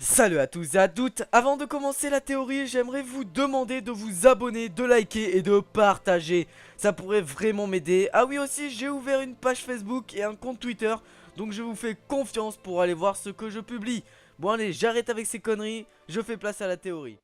Salut à tous et à toutes. Avant de commencer la théorie, j'aimerais vous demander de vous abonner, de liker et de partager. Ça pourrait vraiment m'aider. Ah oui, aussi j'ai ouvert une page Facebook et un compte Twitter, donc je vous fais confiance pour aller voir ce que je publie. Bon allez, j'arrête avec ces conneries, je fais place à la théorie.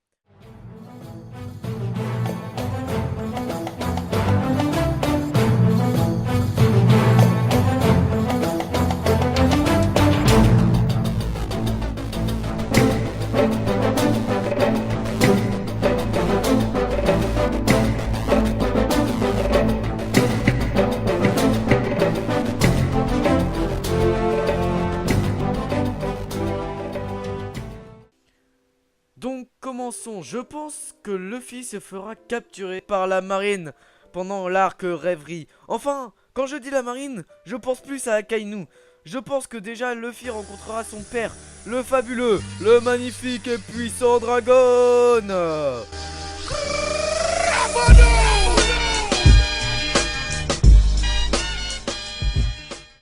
Donc commençons, je pense que Luffy se fera capturer par la marine pendant l'arc rêverie. Enfin, quand je dis la marine, je pense plus à Akainu. Je pense que déjà Luffy rencontrera son père, le fabuleux, le magnifique et puissant dragon.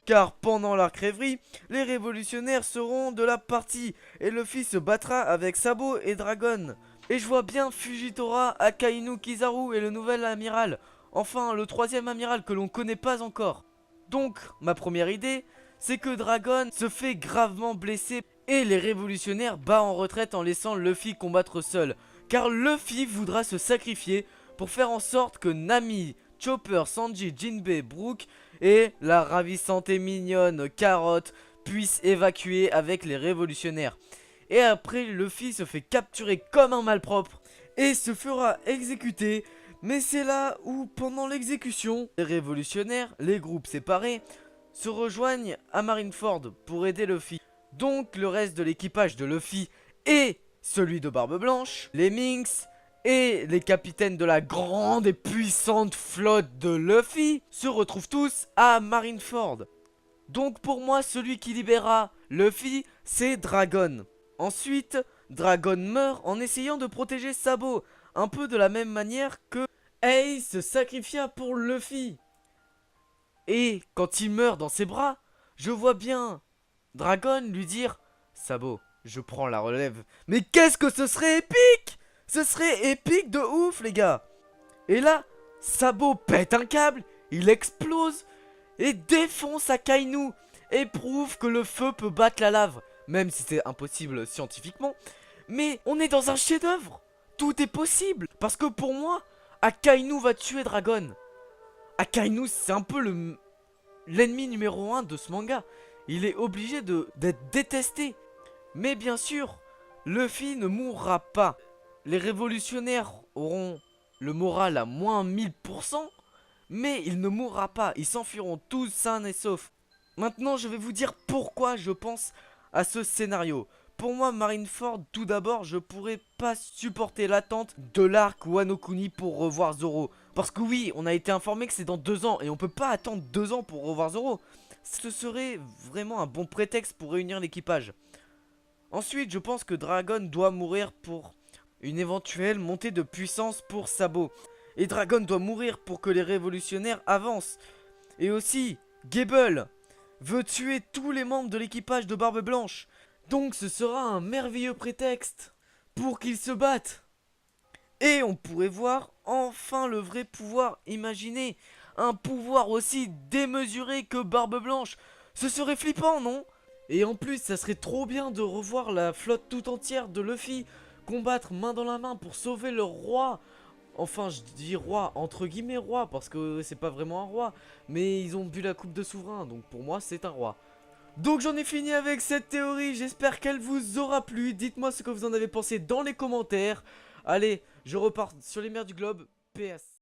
Car pendant l'arc rêverie, les révolutionnaires seront de la partie et Luffy se battra avec Sabo et Dragon. Et je vois bien Fujitora, Akainu, Kizaru et le nouvel amiral. Enfin, le troisième amiral que l'on connaît pas encore. Donc, ma première idée, c'est que Dragon se fait gravement blesser et les révolutionnaires battent en retraite en laissant Luffy combattre seul. Car Luffy voudra se sacrifier pour faire en sorte que Nami, Chopper, Sanji, Jinbei, Brook et la ravissante et mignonne Carotte puissent évacuer avec les révolutionnaires. Et après, Luffy se fait capturer comme un malpropre et se fera exécuter. Mais c'est là où, pendant l'exécution, les révolutionnaires, les groupes séparés, se rejoignent à Marineford pour aider Luffy. Donc le reste de l'équipage de Luffy et celui de Barbe Blanche, les Minks et les capitaines de la grande et puissante flotte de Luffy se retrouvent tous à Marineford. Donc pour moi, celui qui libérera Luffy, c'est Dragon. Ensuite, Dragon meurt en essayant de protéger Sabo, un peu de la même manière que Ace se sacrifia pour Luffy. Et quand il meurt dans ses bras, je vois bien Dragon lui dire « Sabo, je prends la relève. » Mais qu'est-ce que ce serait épique! Ce serait épique de ouf, les gars! Et là, Sabo pète un câble, il explose et défonce Akainu et prouve que le feu peut battre la lave. Même si c'est impossible scientifiquement. Mais on est dans un chef-d'œuvre. Tout est possible. Parce que pour moi, Akainu va tuer Dragon. Akainu, c'est un peu l'ennemi numéro 1 de ce manga. Il est obligé d'être détesté. Mais bien sûr, Luffy ne mourra pas. Les révolutionnaires auront le moral à moins 1000%, mais il ne mourra pas. Ils s'enfuiront tous sains et saufs. Maintenant, je vais vous dire pourquoi je pense à ce scénario. Pour moi, Marineford, tout d'abord, je pourrais pas supporter l'attente de l'arc Wano Kuni pour revoir Zoro. Parce que oui, on a été informé que c'est dans 2 ans et on peut pas attendre 2 ans pour revoir Zoro. Ce serait vraiment un bon prétexte pour réunir l'équipage. Ensuite, je pense que Dragon doit mourir pour une éventuelle montée de puissance pour Sabo. Et Dragon doit mourir pour que les révolutionnaires avancent. Et aussi, Gable veut tuer tous les membres de l'équipage de Barbe Blanche. Donc ce sera un merveilleux prétexte pour qu'ils se battent. Et on pourrait voir enfin le vrai pouvoir. Imaginez un pouvoir aussi démesuré que Barbe Blanche. Ce serait flippant, non? Et en plus, ça serait trop bien de revoir la flotte tout entière de Luffy combattre main dans la main pour sauver leur roi. Enfin, je dis roi, entre guillemets roi, parce que c'est pas vraiment un roi. Mais ils ont bu la coupe de souverain, donc pour moi, c'est un roi. Donc j'en ai fini avec cette théorie, j'espère qu'elle vous aura plu. Dites-moi ce que vous en avez pensé dans les commentaires. Allez, je repars sur les mers du globe. PS.